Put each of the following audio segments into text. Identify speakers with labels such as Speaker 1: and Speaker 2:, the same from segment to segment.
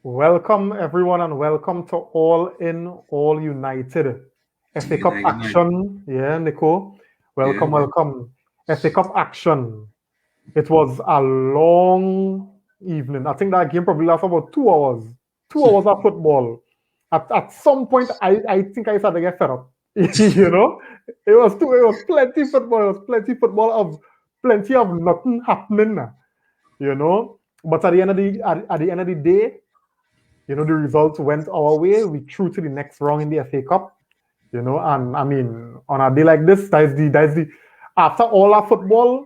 Speaker 1: Welcome everyone and welcome to All In, All United. FA
Speaker 2: Good
Speaker 1: Cup
Speaker 2: night, good night.
Speaker 1: action. Yeah, Nico.
Speaker 2: Yeah,
Speaker 1: Welcome, welcome. FA Cup action. It was a long evening. I think that game probably lasted about 2 hours. 2 hours of football. At some point, I think I started to get fed up. It was plenty football. It was plenty football of plenty of nothing happening. You know. But at the end of the day, the results went our way. We threw to the next round in the FA Cup. And I mean, on a day like this, that's the after all our football,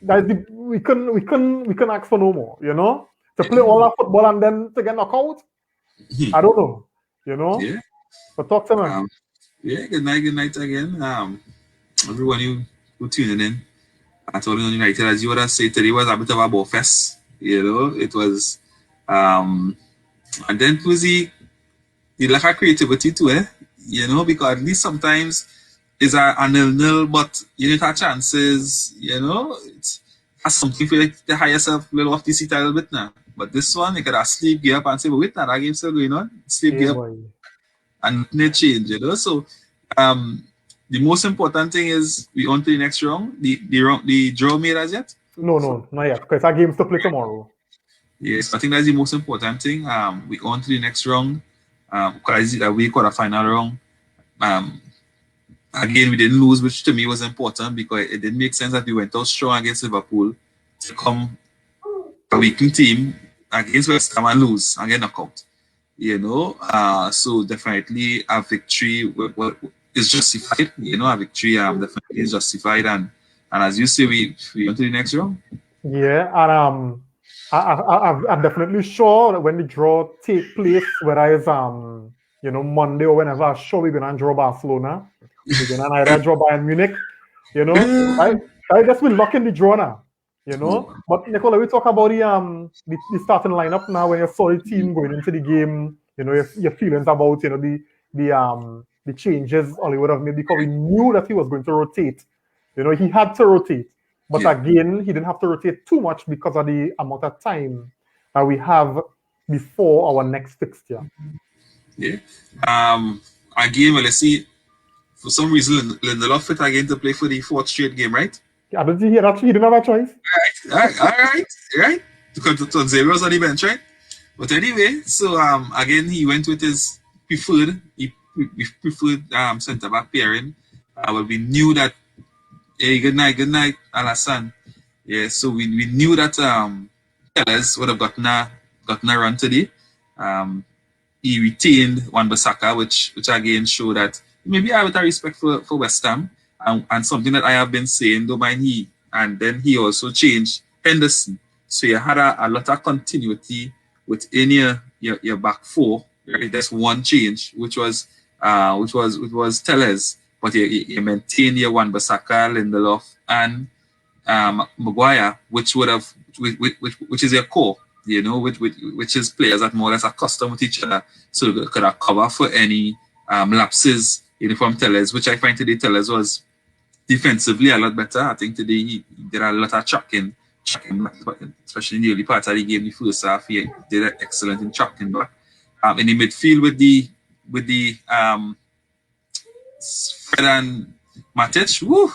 Speaker 1: we couldn't ask for no more. To play all our football and then to get knocked out. I don't know. You know,
Speaker 2: yeah.
Speaker 1: but talk to man.
Speaker 2: Um, yeah, good night again. Everyone who tuning in at All In United, as you would have said, today was a bit of a ball fest. It was, um, and then it was the lack of creativity too, eh? Because at least sometimes it's a nil-nil, but you need to have chances, it's has something for you to hire yourself a little off the seat a little bit now. But this one, you could have sleep, gear up and say, but wait, now that game's still going on. Sleep,
Speaker 1: Hey
Speaker 2: gear up,
Speaker 1: boy.
Speaker 2: and nothing change. So, um, the most important thing is we on to the next round. The draw made as yet.
Speaker 1: No, no, not yet. Because our game's to play tomorrow.
Speaker 2: Yes, I think that's the most important thing. We on to the next round. Because we quarter final round. Um, Again, we didn't lose, which to me was important because it didn't make sense that we went out strong against Liverpool to come a weakened team against West Ham and lose and get knocked out. So definitely a victory is justified. A victory definitely is justified, and as you say, we went to the next round.
Speaker 1: Yeah, and I'm definitely sure that when the draw take place, whether it's Monday or whenever, I'm sure we're gonna draw Barcelona. We're gonna either draw Bayern Munich. I guess we're locking the draw now.
Speaker 2: No,
Speaker 1: But Nicola, we talk about the starting lineup now. When you saw the team going into the game, your feelings about the changes Oli would have made because we knew that he was going to rotate. He had to rotate. But
Speaker 2: yeah,
Speaker 1: again, he didn't have to rotate too much because of the amount of time that we have before our next fixture.
Speaker 2: yeah. Again, well, let's see. For some reason, Lindelof fit again to play for the fourth straight game, right?
Speaker 1: I don't hear that. He didn't have a choice.
Speaker 2: All right. Because Tonzero on the bench, right? But anyway, so again he went with his preferred centre back pairing. But we knew that hey, good night, Alassane. Yeah, so we knew that Tellez would have gotten a run today. Um, he retained Wan-Bissaka, which again showed that maybe I have a respect for West Ham and something that I have been saying, don't mind he. And then he also changed Henderson. So you had a lot of continuity within your back four. Right? There's one change, which was Tellez, but you maintain your Wan-Bissaka, Lindelof, and Maguire, which is your core, which is players that more or less are custom with each other, so they could have cover for any lapses from Tellez, which I find today Tellez was defensively a lot better. I think today he did a lot of tracking, especially in the early part of the game, the first half. He did excellent in tracking back. In the midfield with the Fred and Matic, woo,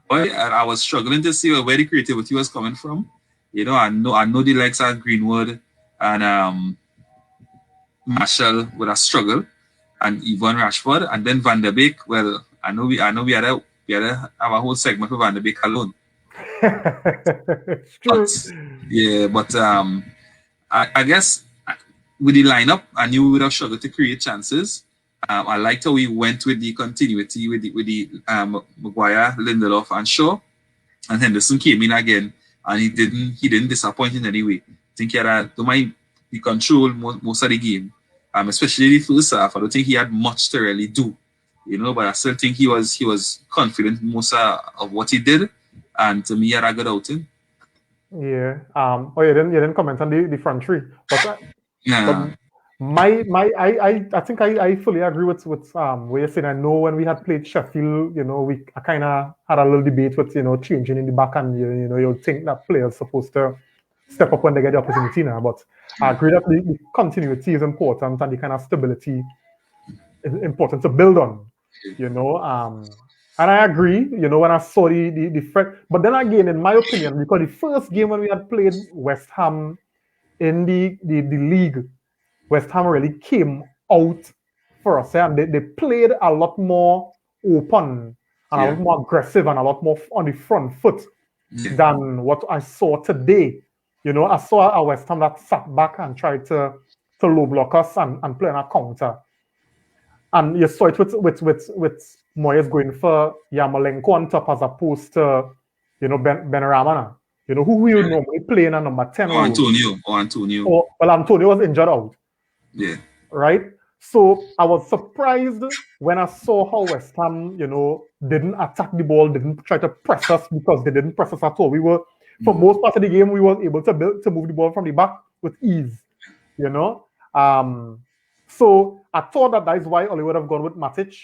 Speaker 2: boy, I was struggling to see where the creativity was coming from. I know the likes of Greenwood and Marshall would have struggled, and even Rashford, and then Van der Beek. Well, I know we had to have a whole segment for Van der Beek alone.
Speaker 1: It's
Speaker 2: But
Speaker 1: true.
Speaker 2: yeah, but I guess with the lineup, I knew we would have struggled to create chances. I liked how we went with the continuity with the Maguire, Lindelof, and Shaw, and Henderson came in again, and he didn't disappoint in any way. I think don't mind he controlled most of the game, especially the first half. I don't think he had much to really do, but I still think he was confident in most of what he did, and to me, he had a good outing.
Speaker 1: Yeah. Oh, you didn't comment on the front three, but
Speaker 2: Yeah,
Speaker 1: I think I fully agree with what you're saying. I know when we had played Sheffield, we kind of had a little debate with changing in the back, and you'll think that players supposed to step up when they get the opportunity now. But I agree that the continuity is important and the kind of stability is important to build on, you know. And I agree, you know, when I saw the threat. But then again, in my opinion, because the first game when we had played West Ham in the league, West Ham really came out for us, and they played a lot more open and a lot more aggressive and a lot more on the front foot than what I saw today. You know, I saw a West Ham that sat back and tried to low block us and play on a counter. And you saw it with Moyes going for Yarmolenko on top as opposed to, you know, Benrahma. You know, who we would normally play in a number 10 role.
Speaker 2: Antonio.
Speaker 1: Well, Antonio was injured out.
Speaker 2: Yeah.
Speaker 1: Right? So I was surprised when I saw how West Ham, you know, didn't attack the ball, didn't try to press us because they didn't press us at all. We were, for most part of the game, we were able to move the ball from the back with ease, you know. So I thought that is why Oli would have gone with Matic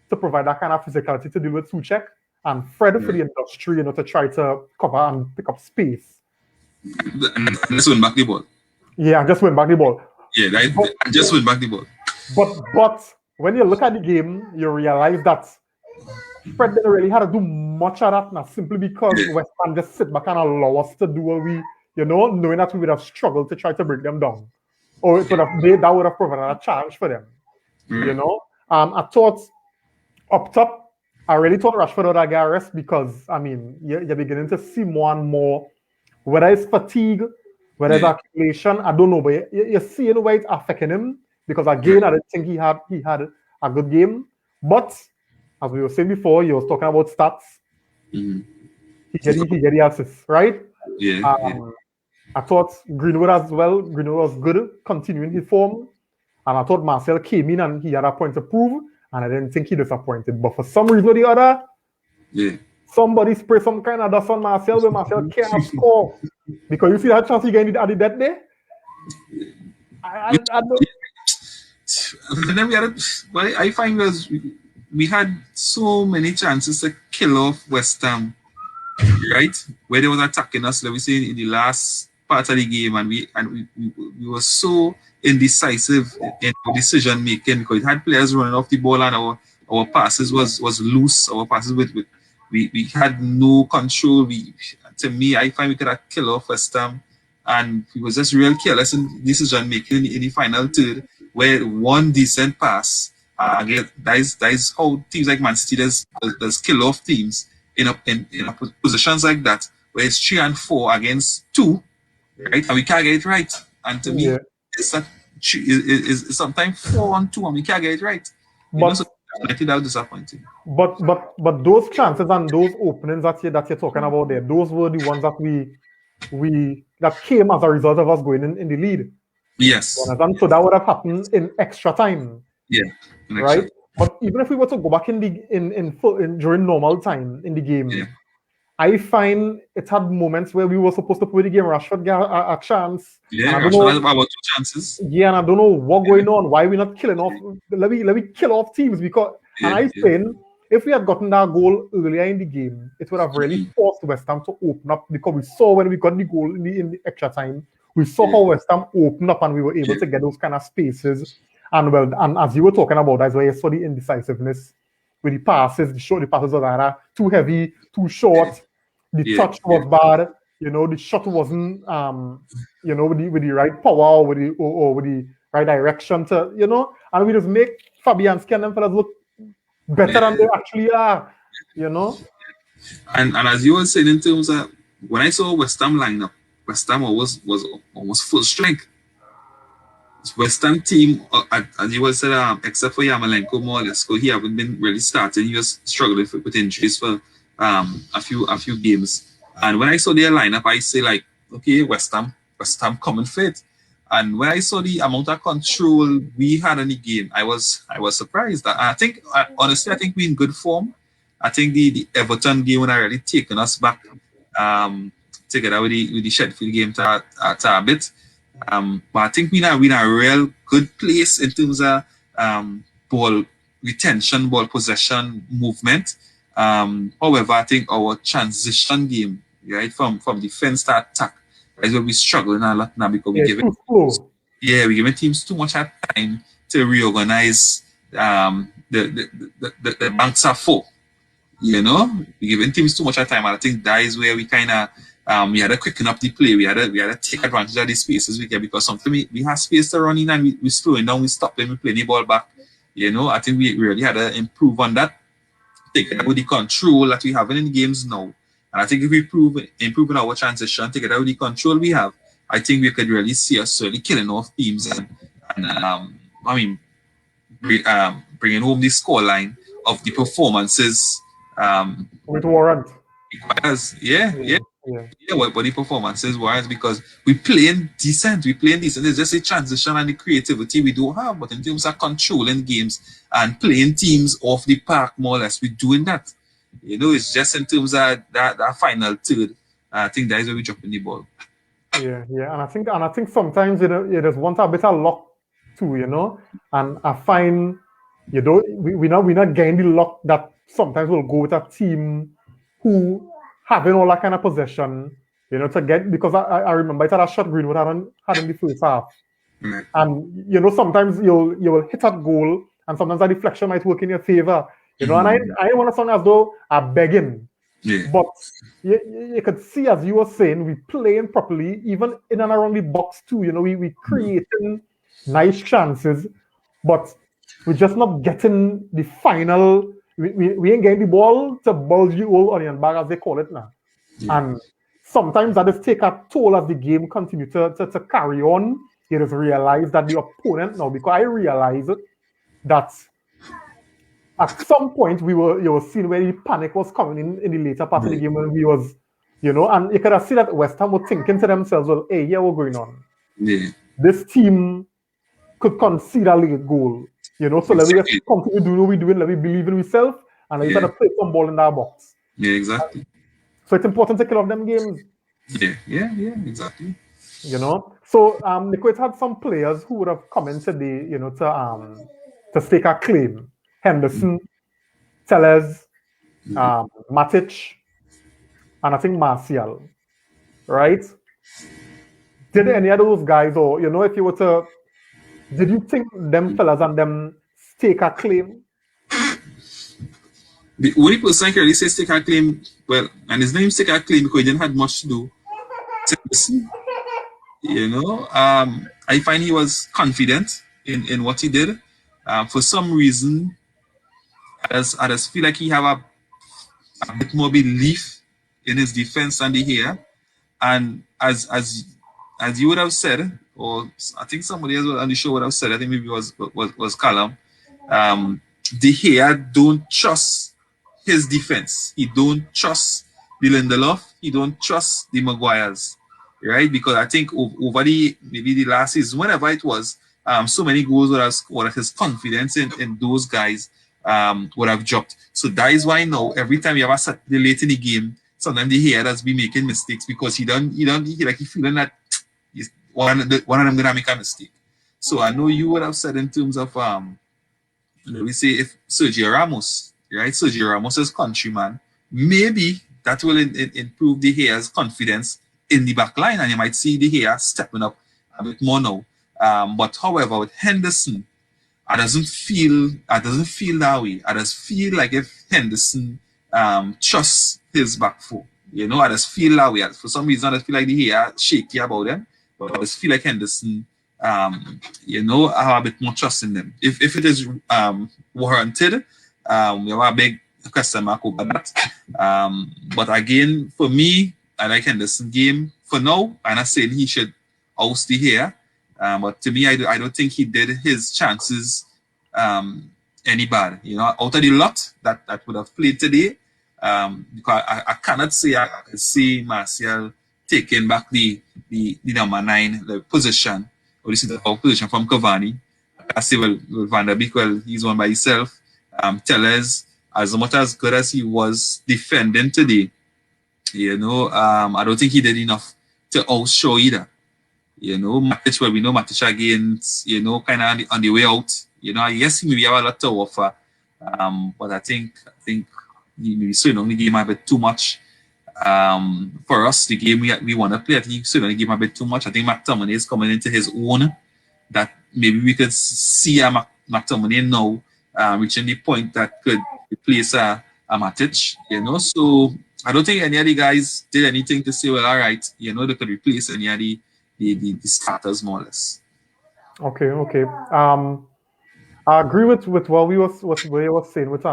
Speaker 1: to provide that kind of physicality to deal with Souček, and Fred for the industry, you know, to try to cover and pick up space.
Speaker 2: And just win back the ball.
Speaker 1: Yeah, just win back the ball.
Speaker 2: Yeah, just win back the ball.
Speaker 1: But when you look at the game, you realize that Fred didn't really have to do much of that now, simply because West Ham just sit back and allow us to do what we, you know, knowing that we would have struggled to try to break them down. Or it would have, that would have provided a challenge for them. You know? I thought up top, I really thought Rashford would get a rest because, I mean, you're beginning to see more and more, whether it's fatigue, whether it's accumulation, I don't know, but you're seeing where it's affecting him. Because again, I didn't think he had a good game. But as we were saying before, you was talking about stats. He get the assists, right? I thought Greenwood as well. Greenwood was good, continuing his form. And I thought Martial came in and he had a point to prove. And I didn't think he disappointed. But for some reason or the other, somebody sprayed some kind of dust on Martial where Martial can't score. Because you see that chance he got at the death day? I don't.
Speaker 2: And then I find we had so many chances to kill off West Ham, right? Where they was attacking us, let me say, in the last part of the game, and we were so indecisive in our decision making because it had players running off the ball and our passes was loose. Our passes we had no control. To me, I find we could have killed off West Ham, and we was just real careless in decision making in the final third. Where one decent pass, again, that is how teams like Man City does kill off teams in positions like that, where it's 3 and 4 against 2, right? And we can't get it right. And to me, it's sometimes 4 on 2 and we can't get it right. So I think that was disappointing.
Speaker 1: But those chances and those openings that you're talking about there, those were the ones that we that came as a result of us going in the lead.
Speaker 2: Yes.
Speaker 1: So that would have happened in extra time.
Speaker 2: Yeah.
Speaker 1: Right? But even if we were to go back in during normal time in the game, I find it had moments where we were supposed to play the game. Rashford got a chance.
Speaker 2: Yeah, Rashford has about 2 chances.
Speaker 1: Yeah, and I don't know what's going on. Why we're not killing off? Let me kill off teams because. And I think if we had gotten that goal earlier in the game, it would have really forced West Ham to open up because we saw when we got the goal in the extra time. We saw how West Ham opened up and we were able to get those kind of spaces. And as you were talking about, that's why you saw the indecisiveness with the passes. The passes were either too heavy, too short. The touch was bad. You know, the shot wasn't, you know, with the right power or with the right direction to, you know. And we just make Fabianski and them fellas look better than they actually are, you know.
Speaker 2: And as you were saying in terms of when I saw West Ham lineup, West Ham was almost full strength. West Ham team, as you said, except for Yarmolenko, more or less, he haven't been really starting. He was struggling with injuries for a few games. And when I saw their lineup, I say like, okay, West Ham coming fit. And when I saw the amount of control we had in the game, I was surprised. I think honestly, I think we're in good form. I think the Everton game would have really taken us back together with the Sheffield game to a bit. But I think we're in a real good place in terms of ball retention, ball possession, movement. However, I think our transition game, right, from defense to attack, That's where we struggling a lot now because
Speaker 1: Yeah, too slow.
Speaker 2: we're giving teams too much time to reorganize. The banks are full. You know, we're giving teams too much time, and I think that is where we kind of we had to quicken up the play. We had to take advantage of the spaces we get because sometimes we have space to run in and we slowing down. We stop them. We play the ball back. You know, I think we really had to improve on that. Take with the control that we have in the games now. And I think if we improve in our transition, take it out with the control we have, I think we could really see us certainly killing off teams and I mean, bringing home the scoreline of the performances.
Speaker 1: With warrant.
Speaker 2: Because, yeah. What the performances was because we playing decent. It's just a transition and the creativity we do have, but in terms of controlling games and playing teams off the park, more or less, we're doing that. You know, it's just in terms of that final third. I think that is where we dropping the ball.
Speaker 1: Yeah, and I think sometimes it is want a bit of luck too, you know. And I find we're not getting the luck that sometimes we'll go with a team who having all that kind of possession, you know, to get because I remember it had a shot Greenwood had in the first half.
Speaker 2: Right.
Speaker 1: And you know, sometimes you will hit that goal and sometimes that deflection might work in your favor. You know, and I want to sound as though I'm begging.
Speaker 2: Yeah.
Speaker 1: But you could see, as you were saying, we playing properly, even in and around the box too. You know, we creating nice chances, but we're just not getting the final. We ain't getting the ball to bulge the old onion bag, as they call it now.
Speaker 2: Yeah.
Speaker 1: And sometimes that is take a toll as the game continue to carry on. You just realize that the opponent now, because I realize that at some point you were seeing where the panic was coming in the later part of the game when we was, you know, and you could have seen that West Ham were thinking to themselves, well, hey, here what's going on.
Speaker 2: Yeah.
Speaker 1: This team could concede a late goal, you know, so let me just continue doing what we're doing, let me believe in ourselves, and let me play some ball in our box.
Speaker 2: Yeah, exactly.
Speaker 1: So it's important to kill off them games.
Speaker 2: Yeah, exactly.
Speaker 1: You know, so Nico had some players who would have come in today, you know, to stake a claim. Henderson, Tellez, Matic, and I think Martial, right? Did any of those guys, or you know, if you were to, did you think them fellas and them stake a claim?
Speaker 2: The only person can really say stake a claim, well, and his name stake a claim because he didn't have much to do. You know, I find he was confident in what he did. For some reason, I just feel like he have a bit more belief in his defense than the here. And as you would have said, or I think somebody else on the show would have said, I think maybe it was Callum, De Gea don't trust his defense. He don't trust the Lindelof. He don't trust the Maguires, right? Because I think over maybe the last season, whenever it was, so many goals would have scored, his confidence in those guys would have dropped. So that is why now every time you have a set late in the game, sometimes De Gea does be making mistakes because he feeling that one of them gonna make a mistake. So I know you would have said in terms of let me say if Sergio Ramos, right? Sergio Ramos' countryman, maybe that will improve De Gea's confidence in the back line, and you might see De Gea stepping up a bit more now. But however, with Henderson, I doesn't feel that way. I just feel like if Henderson trusts his back four, you know, I just feel that way. For some reason, I just feel like De Gea shaky about them, but I just feel like Henderson, you know, I have a bit more trust in them. If it is warranted, we have a big question mark over that. But again, for me, I like Henderson game for now. I'm not saying he should oust De Gea. But to me, I don't think he did his chances any bad. You know, out of the lot that would have played today, because I cannot say I could see Martial taking back the number 9 the position or the position from Cavani. I say well Van der Beek, well he's one by himself. Tellez, as much as good as he was defending today, you know, I don't think he did enough to outshow either. You know, Matic, well, we know Matic again, you know, kind of on the way out. You know, yes, he maybe have a lot to offer, but I think he maybe slowing down the game a bit too much. For us, the game we want to play, I think you certainly give him a bit too much. I think McTominay is coming into his own. That maybe we could see a McTominay now reaching the point that could replace a Matic, So I don't think any of the guys did anything to say, well, all right, they could replace any of the starters more or less.
Speaker 1: Okay. I agree with what we was saying with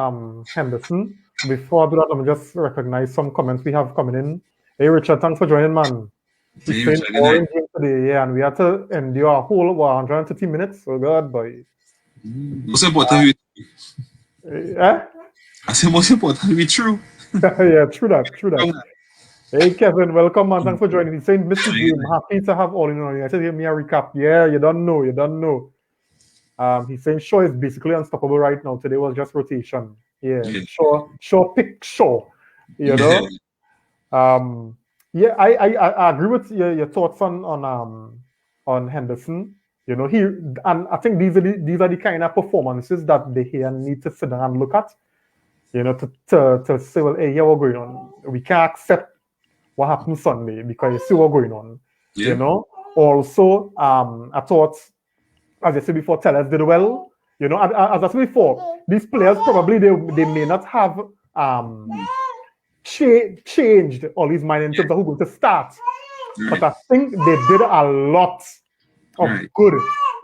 Speaker 1: Henderson. Before I do that, let me just recognize some comments we have coming in. Hey Richard, thanks for joining, man. He's saying boring game today, and we had to endure a whole 130 minutes. So good, boy.
Speaker 2: Most important, I say most important, be true.
Speaker 1: Yeah, true that. Hey Kevin, welcome, man. Thanks for joining. He's saying, Mr. Game, happy to have all in on. I said, give me a recap. Yeah, you don't know. He's saying Shaw is basically unstoppable right now. Today was just rotation. Yeah. Shaw pick Shaw. Yeah, I agree with your thoughts on Henderson. And I think these are the kind of performances that they here need to sit down and look at. To say, well, hey, yeah, what's going on? We can't accept what happened Sunday because you see what's going on.
Speaker 2: Yeah.
Speaker 1: Also, I thought, as I said before, Tellez did well. As I said before, these players probably they may not have changed all his mind in terms of who's going to start. But I think they did a lot of good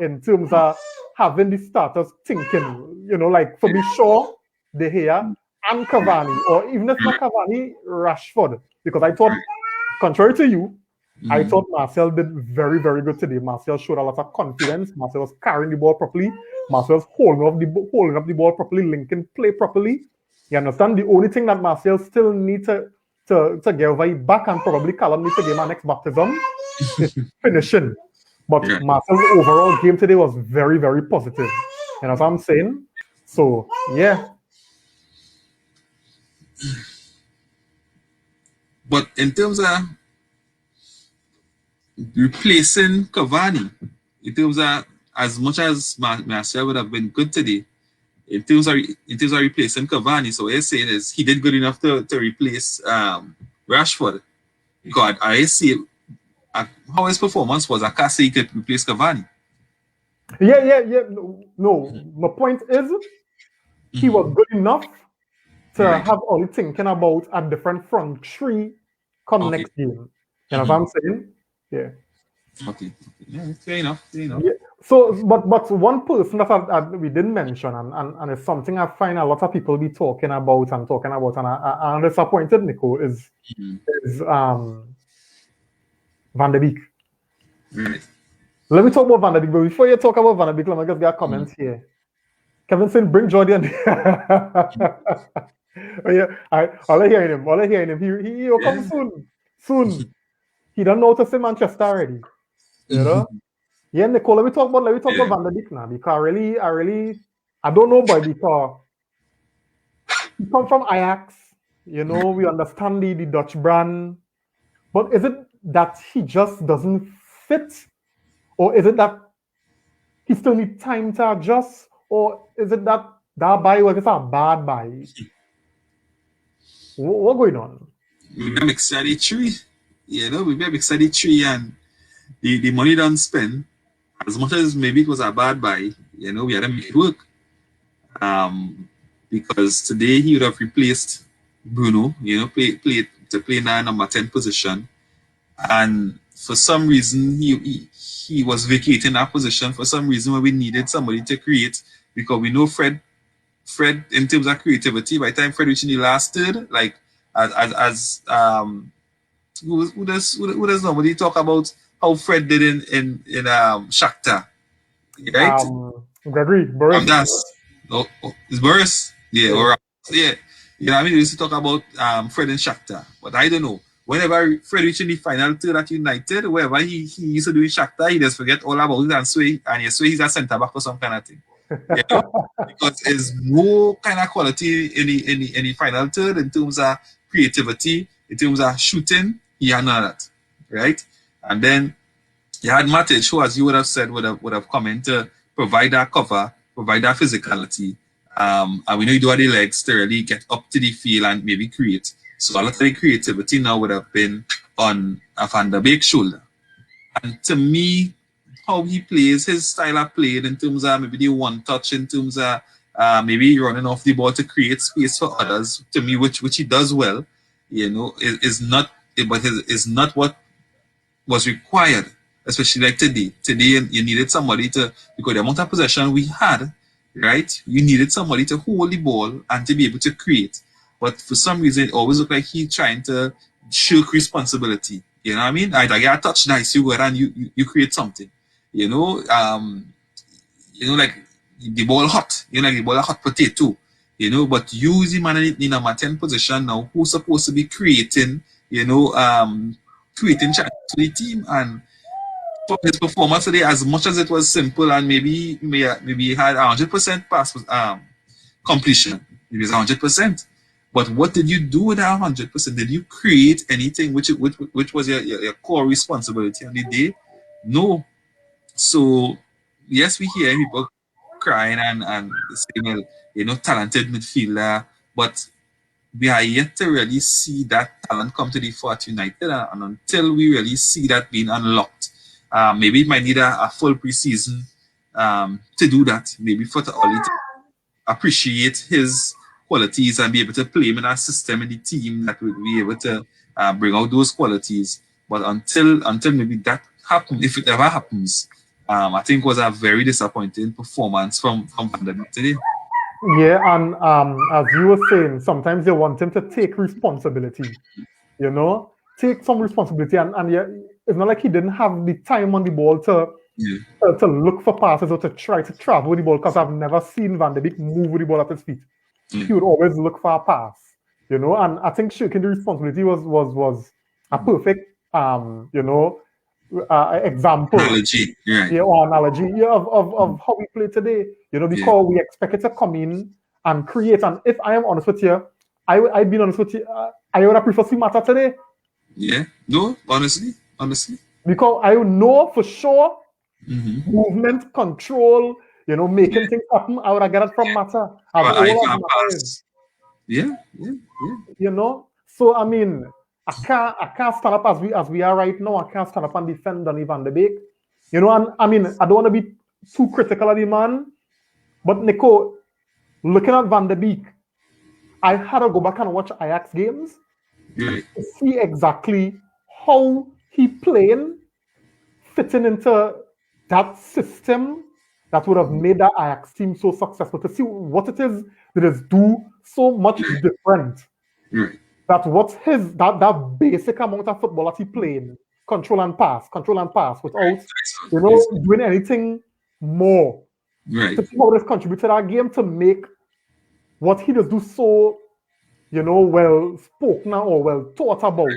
Speaker 1: in terms of having the starters thinking, like for me, Shaw, De Gea, and Cavani, or even if not Cavani, Rashford. Because I thought, contrary to you, I thought Martial did very, very good today. Martial showed a lot of confidence. Martial was carrying the ball properly. Martial was holding up the ball properly, linking play properly. You understand? The only thing that Martial still needs to get over back, and probably Callum needs to give him a next baptism, is finishing. But Martial's overall game today was very, very positive. You know what I'm saying? So, yeah.
Speaker 2: But in terms of replacing Cavani, in terms of as much as Martial would have been good today, in terms of replacing Cavani, so what you're saying is he did good enough to replace Rashford. God, I see how his performance was. I can't say he could replace Cavani.
Speaker 1: Yeah. No, my point is he was good enough to have only thinking about a different front three come next game. You know what I'm saying? Yeah.
Speaker 2: Okay. Yeah, fair enough.
Speaker 1: Yeah. So, but one person that we didn't mention, and it's something I find a lot of people be talking about, and I'm disappointed, Nico, is Van de Beek.
Speaker 2: Right.
Speaker 1: Let me talk about Van de Beek, but before you talk about Van de Beek, let me just get comments here. Kevin saying, bring Jordan. Oh, yeah, I'll hear him. He will come soon. He don't know to say Manchester already. Yeah, Nicole, let me talk about Van de Beek now, because I don't know, boy, because he come from Ajax. We understand the Dutch brand, but is it that he just doesn't fit, or is it that he still needs time to adjust, or is it that buy was just a bad buy? What's going on?
Speaker 2: We've been excited tree. We've been excited tree, and the money done spend. As much as maybe it was a bad buy, we had to make it work. Because today he would have replaced Bruno, play in a number 10 position. And for some reason, he was vacating that position for some reason where we needed somebody to create, because we know Fred, in terms of creativity, by the time Fred reached in the last third, like who does nobody talk about how Fred did in Shakhtar, right?
Speaker 1: Gregory Boris.
Speaker 2: It's Boris, yeah. You know what I mean? We used to talk about Fred and Shakhtar, but I don't know. Whenever Fred reached in the final third at United, wherever he used to do in Shakhtar, he just forget all about it and you swear he's a centre back or some kind of thing. Because there's no kind of quality in the final third in terms of creativity, in terms of shooting. He had none of that, right? And then you had Matic, who, as you would have said, would have come in to provide that cover, provide that physicality. And we know you do have the legs to really get up to the field and maybe create. So a lot of the creativity now would have been on Van der Beek's shoulder. And to me, how he plays, his style of playing in terms of maybe the one touch, in terms of maybe running off the ball to create space for others, to me, which he does well, is not, but is not what was required, especially like today. Today, you needed somebody to, because the amount of possession we had, right? You needed somebody to hold the ball and to be able to create. But for some reason, it always looked like he's trying to shirk responsibility. You know what I mean? I get a touch nice, you go ahead and you create something. Like the ball hot. Like the ball a hot potato. But you the man in number 10 position now, who's supposed to be creating, creating chances to the team. And for his performance today, as much as it was simple and maybe he had 100% pass completion, it was 100%. But what did you do with that 100%? Did you create anything which was your core responsibility on the day? No. So yes, we hear people crying and saying, well, talented midfielder, but we are yet to really see that talent come to the Fort United, and until we really see that being unlocked, maybe it might need a full preseason to do that. Maybe for Oli to appreciate his qualities and be able to play him in a system in the team that would be able to bring out those qualities. But until maybe that happens, if it ever happens, I think it was a very disappointing performance from Van der Beek today.
Speaker 1: Yeah, and as you were saying, sometimes you want him to take responsibility, take some responsibility, and yeah, it's not like he didn't have the time on the ball to look for passes or to try to travel with the ball, because I've never seen Van der Beek move with the ball at his feet. He would always look for a pass, and I think shirking the responsibility was a perfect example,
Speaker 2: analogy,
Speaker 1: analogy of how we play today. Because we expect it to come in and create. And if I am honest with you, I've been honest with you, I would have preferred to see Mata today.
Speaker 2: Yeah, no, honestly.
Speaker 1: Because I know for sure movement, control, making things happen, I would have got it from Mata.
Speaker 2: Yeah.
Speaker 1: So I mean, I can't stand up as we are right now. I can't stand up and defend Donny Van der Beek. And I mean, I don't want to be too critical of the man, but Nico, looking at Van der Beek, I had to go back and watch Ajax games to see exactly how he playing, fitting into that system that would have made that Ajax team so successful, to see what it is that is do so much different. That what's that basic amount of football that he playing, control and pass, without doing anything more. To see how this contributes to that game to make what he does do so, well spoken or well thought about.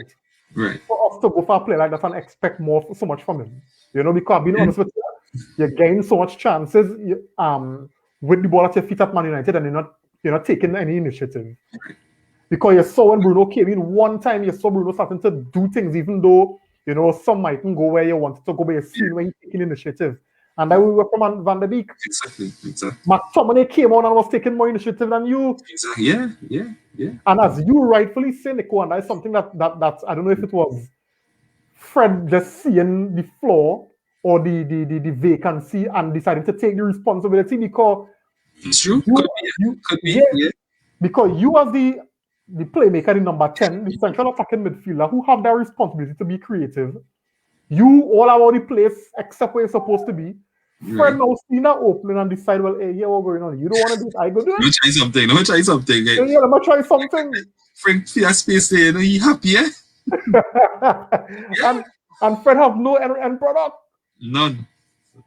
Speaker 1: For us to go for a play like that and expect so much from him. Because being honest with you, you're getting so much chances with the ball at your feet at Man United, and you're not taking any initiative. Because you saw when Bruno came in one time, you saw Bruno starting to do things, even though some mightn't go where you wanted to go, but you're seeing where he's taking initiative. And that we were from Van der Beek.
Speaker 2: Exactly.
Speaker 1: McTominay came on and was taking more initiative than you.
Speaker 2: Exactly. Yeah.
Speaker 1: And as you rightfully say, Nico, and that's something that I don't know if it was Fred just seeing the flaw or the vacancy and deciding to take the responsibility, because
Speaker 2: it's true. Could be.
Speaker 1: Because you as the playmaker in number 10, the central attacking midfielder, who have that responsibility to be creative. You all about the place except where you're supposed to be. Fred now seen that opening and decide, well, hey, what's going on? You don't want to do it, I go do it.
Speaker 2: Let me try something.
Speaker 1: Yeah, let me try something.
Speaker 2: Frank fear space there, he happy,
Speaker 1: and Fred have no end product.
Speaker 2: None.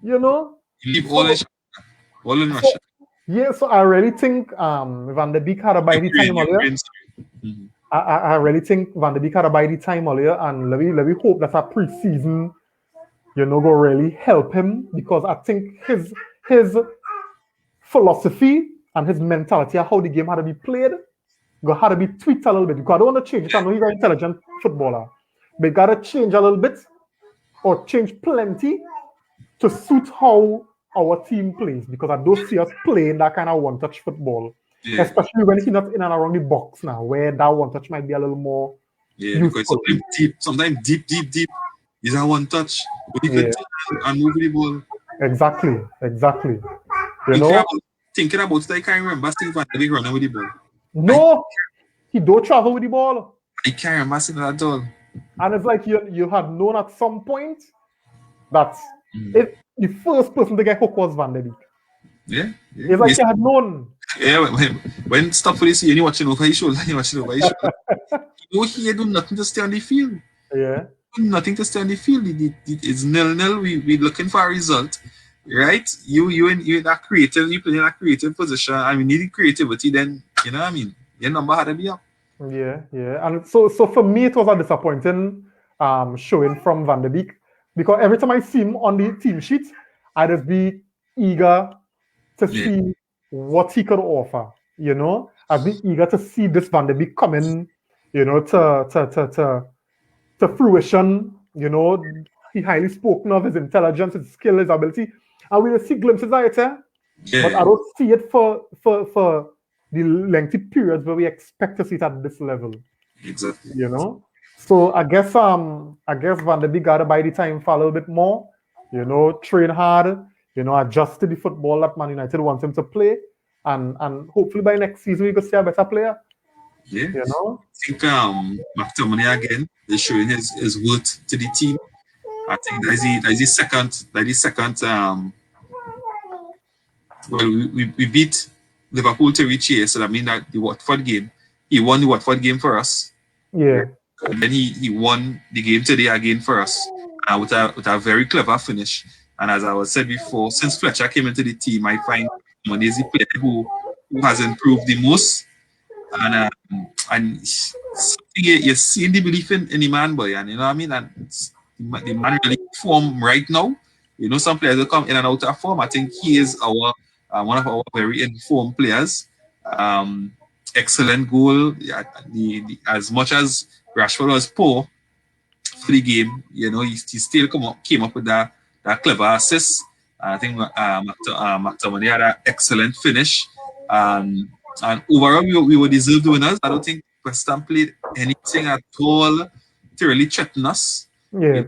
Speaker 1: You
Speaker 2: leave all in Russia.
Speaker 1: Yeah, so I really think Van der Beek had a body time earlier. I really think Van der Beek had a body time earlier, and let me hope that a preseason, go really help him, because I think his philosophy and his mentality of how the game had to be played had to be tweaked a little bit. Because I don't want to change it. I know he's an intelligent footballer, but you got to change a little bit, or change plenty, to suit how our team plays, because I don't see us playing that kind of one-touch football.
Speaker 2: Yeah.
Speaker 1: especially when he's not in and around the box now, where that one touch might be a little more
Speaker 2: Yeah, because
Speaker 1: useful.
Speaker 2: sometimes deep is a one touch. But you
Speaker 1: Yeah,
Speaker 2: could turn and move the ball.
Speaker 1: exactly. You
Speaker 2: Thinking
Speaker 1: know,
Speaker 2: about thinking about it, I can't remember seeing Van de Beek running with the ball.
Speaker 1: no, he don't travel with the ball.
Speaker 2: I can't remember seeing that at all.
Speaker 1: And it's like you had known at some point that
Speaker 2: Mm.
Speaker 1: if the first person to get hooked was Van de Beek.
Speaker 2: Yeah.
Speaker 1: It's like you had known.
Speaker 2: Yeah, when stuff with this, you're watching over his shoulder, you're watching over his shoulder. He do nothing to stay on the field.
Speaker 1: Yeah.
Speaker 2: Nothing to stay on the field. It's 0-0. We looking for a result, right? You in that creative. You play in a creative position, and we need creativity. Then you know what I mean. Your number had to be up.
Speaker 1: Yeah. And so for me, it was a disappointing showing from Van de Beek, because every time I see him on the team sheet, I'd just be eager to see what he could offer. You know, I'd be eager to see this Van de Beek coming, you know, to fruition. You know, he highly spoken of his intelligence, his skill, his ability, and we will see glimpses of it. But I don't see it for the lengthy periods where we expect to see it at this level.
Speaker 2: Exactly.
Speaker 1: You know, so I guess Van de Beek got to buy the time for a little bit more. You know, train hard. You know, adjust to the football that Man United wants him to play, and hopefully by next season we could see a better player.
Speaker 2: Yeah.
Speaker 1: You know,
Speaker 2: I think McTominay again is showing his worth to the team. I think that is the second well we beat Liverpool to reach here, so that means that the Watford game, he won the Watford game for us.
Speaker 1: yeah.
Speaker 2: And then he won the game today again for us, with a very clever finish. And as I was said before, since Fletcher came into the team, I find Money is the player who has improved the most. And you're seeing the belief in the man, boy, and you know what I mean. And the man really form right now. You know, some players will come in and out of form. I think he is our one of our very informed players. Excellent goal. Yeah, as much as Rashford was poor for the game, you know, he still came up with that clever assist. I think McTominay had an excellent finish. And overall, we were deserved winners. I don't think West Ham played anything at all to really threaten us.
Speaker 1: Yeah.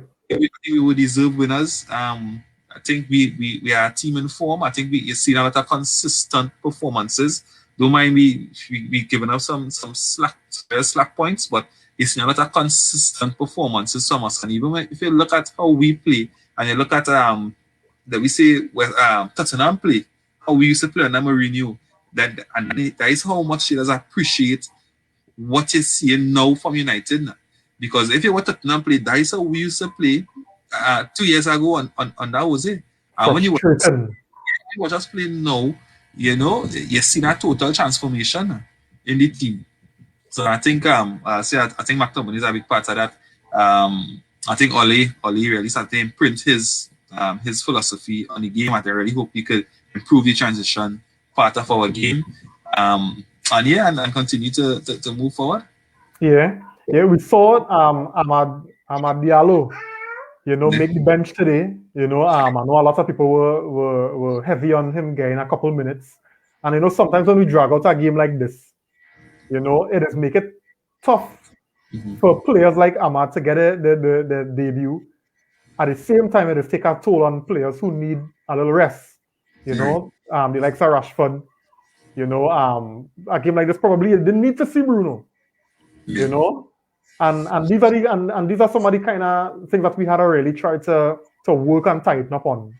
Speaker 2: We were deserved winners. I think we are a team in form. I think you've seen a lot of consistent performances. Don't mind we giving up some slack points, but it's a lot of consistent performances from us. And even if you look at how we play, and you look at that we say with Tottenham play, how we used to play under Mourinho, that is how much he does appreciate what you're seeing now from United. Because if you were Tottenham play, that is how we used to play 2 years ago on that was it. And when you were just playing now, you know, you see that total transformation in the team. So I think I think McTominay is a big part of that. I think Oli really started to imprint his philosophy on the game, and I really hope he could improve the transition part of our game. And continue to move forward.
Speaker 1: Yeah, we saw Amad Diallo, you know, make the bench today. You know, I know a lot of people were heavy on him getting a couple minutes. And you know, sometimes when we drag out a game like this, you know, it does make it tough for players like Amad to get the debut. At the same time, it does take a toll on players who need a little rest. You know, the likes of Rashford. You know, a game like this probably you didn't need to see Bruno. You know, and these are some of the kind of things that we had to really try to work and tighten up on.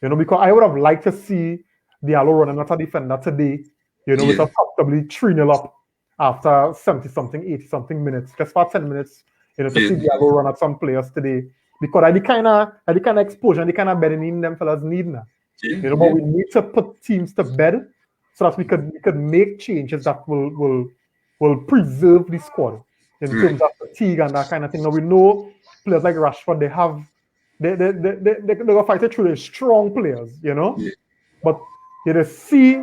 Speaker 1: You know, because I would have liked to see Diallo running at a defender today. You know, with us comfortably 3-0 up after 70-something, 80-something minutes, just for 10 minutes. You know, to see Diallo run at some players today. Because I the kind of exposure, the kind of bedding them fellas need now. You know, but we need to put teams to bed so that we could make changes that will preserve the squad in terms of fatigue and that kind of thing. Now we know players like Rashford, they're gonna fight it through. They're strong players, you know. But you just see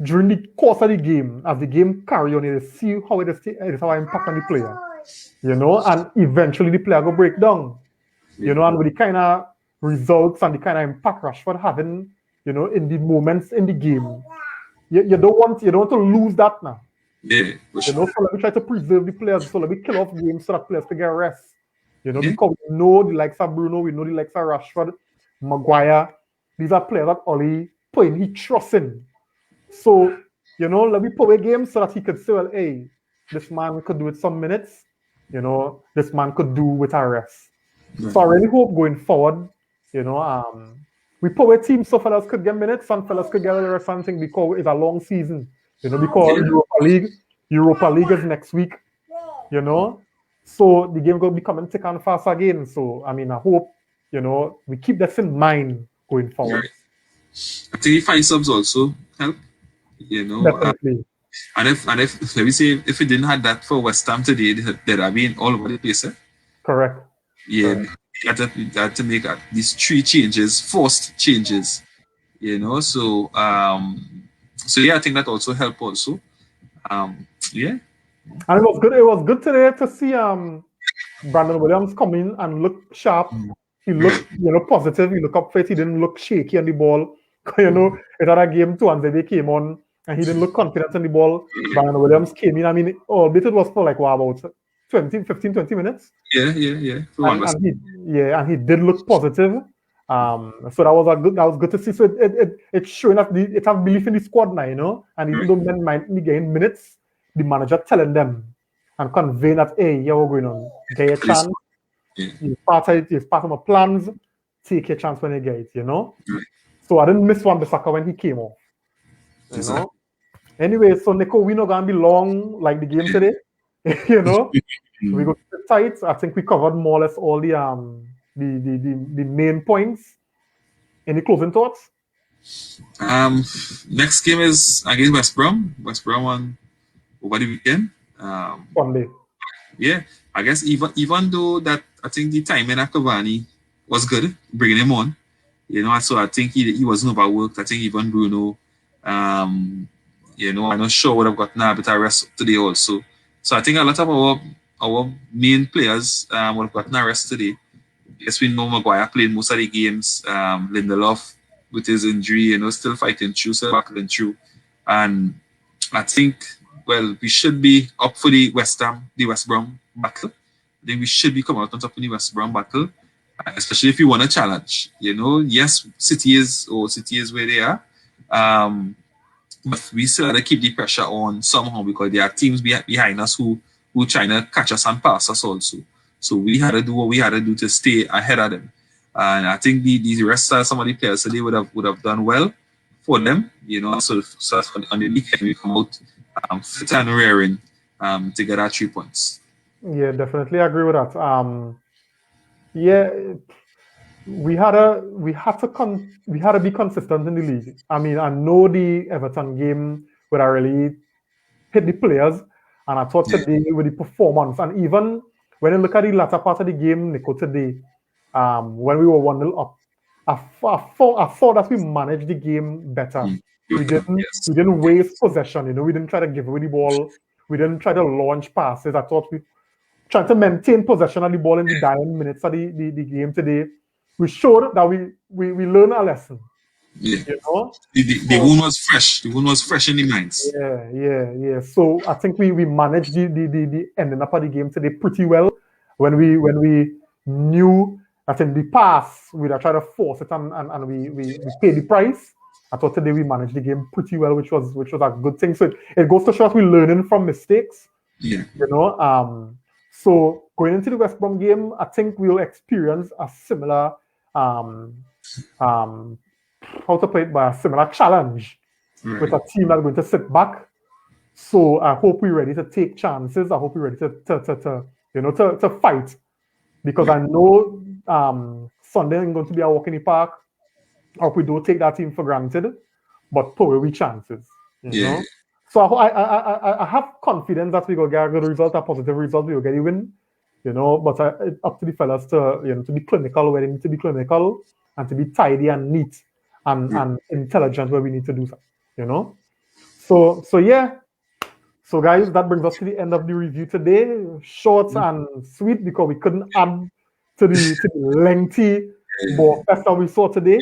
Speaker 1: during the course of the game, as the game carry on, you just see how it is how impact on the player, you know, and eventually the player go break down, you know, and with the kind of results and the kind of impact Rashford having, you know, in the moments in the game, you don't want to lose that now.
Speaker 2: Yeah, for
Speaker 1: You know,
Speaker 2: sure.
Speaker 1: so let me try to preserve the players. So let me kill off games so that players can get rest. You know,
Speaker 2: Yeah.
Speaker 1: because we know the likes of Bruno, we know the likes of Rashford, Maguire. These are players that Oli putting he trust in. So, you know, let me put away games so that he could say, well, hey, this man could do it some minutes. You know, this man could do with a rest. So I really hope going forward, you know, we put away teams so fellas could get minutes, some fellas could get a little something because it's a long season. You know, because
Speaker 2: Yeah.
Speaker 1: Europa League is next week, you know. So the game will be coming thick and fast again. So I mean, I hope, you know, we keep this in mind going forward.
Speaker 2: Right. I think the five subs also help. You know,
Speaker 1: Definitely.
Speaker 2: and if let me say if we didn't have that for West Ham today, they'd have been all over the place. Eh?
Speaker 1: Correct.
Speaker 2: Yeah,
Speaker 1: Correct.
Speaker 2: we had to make these three changes, forced changes. You know, so yeah, I think that also helped also. Yeah,
Speaker 1: And it was good. It was good today to see Brandon Williams come in and look sharp. He
Speaker 2: right.
Speaker 1: looked, you know, positive. He looked up fit. He didn't look shaky on the ball. You know, it had a game too, and they came on, and he didn't look confident on the ball. Brandon Williams came in. I mean, albeit it was for like what, about 20 minutes.
Speaker 2: Yeah. For one West.
Speaker 1: And he did look positive. So that was good to see. So it's showing that it has belief in the squad now, you know. And even though men might be getting minutes, the manager telling them and conveying that, hey, yeah, we're going on, get a chance.
Speaker 2: Yeah.
Speaker 1: It's part of my plans. Take your chance when you get it, you know.
Speaker 2: Right.
Speaker 1: So I didn't miss Wan-Bissaka when he came off, you
Speaker 2: Exactly.
Speaker 1: know. Anyway, so Nico, we're not gonna be long like the game today, you know. We go tight. I think we covered more or less all the main points. Any closing thoughts?
Speaker 2: Next game is against West Brom. West Brom on over the weekend.
Speaker 1: Sunday.
Speaker 2: Yeah, I guess even though that I think the timing of Cavani was good, bringing him on, you know, so I think he wasn't overworked. I think even Bruno, you know, I'm not sure would have gotten a bit of rest today also. So I think a lot of our main players would have gotten a rest today. Yes, we know Maguire played most of the games. Lindelof with his injury, you know, still fighting through, still battling through. And I think, well, we should be up for the West Brom battle. I think we should be coming out on top in the West Brom battle, especially if you want a challenge. You know, yes, City is where they are. But we still have to keep the pressure on somehow because there are teams behind us who trying to catch us and pass us also. So we had to do what we had to do to stay ahead of them. And I think the rest of some of the players today would have done well for them, you know. So on the weekend we come out fit and raring to get our 3 points.
Speaker 1: Yeah, definitely agree with that. Yeah, we had to be consistent in the league. I mean, I know the Everton game where I really hit the players, and I thought today with the performance, and even when I look at the latter part of the game, Nico, today, when we were 1-0 up, I thought that we managed the game better. We didn't waste possession, you know, we didn't try to give away the ball, we didn't try to launch passes. I thought we tried to maintain possession of the ball in the dying minutes of the game today. We showed that we learned a lesson.
Speaker 2: Yeah.
Speaker 1: You know?
Speaker 2: The wound was fresh. The wound was fresh in the minds.
Speaker 1: Yeah. So I think we managed the ending up of the game today pretty well when we knew that in the past we'd have tried to force it and we paid the price. I thought today we managed the game pretty well, which was a good thing. So it goes to show us we're learning from mistakes.
Speaker 2: Yeah.
Speaker 1: You know, so going into the West Brom game, I think we'll experience a similar how to play it by a similar challenge with a team that's going to sit back. So I hope we're ready to take chances. I hope we're ready to fight, because I know Sunday ain't going to be a walk in the park. I hope we don't take that team for granted, but put away chances. You know? So I have confidence that we will get a good result, a positive result. We will get a win. You know, but it's up to the fellas to be clinical where they need to be clinical, and to be tidy and neat and intelligent where we need to do that. You know, so yeah. So guys, that brings us to the end of the review today. Short and sweet because we couldn't add to the lengthy ball fest that we saw today.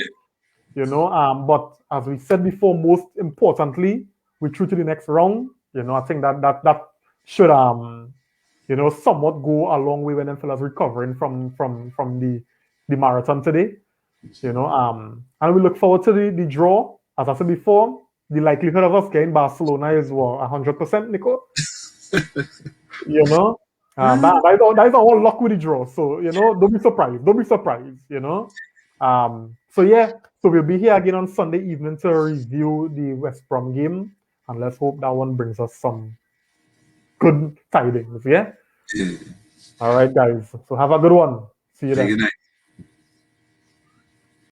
Speaker 1: You know, but as we said before, most importantly, we're through to the next round. I think that should somewhat go a long way when them fellas recovering from the marathon today. And we look forward to the draw. As I said before, the likelihood of us getting Barcelona is 100%, Nico. That is all luck with the draw. So don't be surprised. Don't be surprised. So we'll be here again on Sunday evening to review the West Brom game, and let's hope that one brings us some good tidings. Yeah.
Speaker 2: Yeah.
Speaker 1: All right, guys. So have a good one. See you then.
Speaker 2: Good night.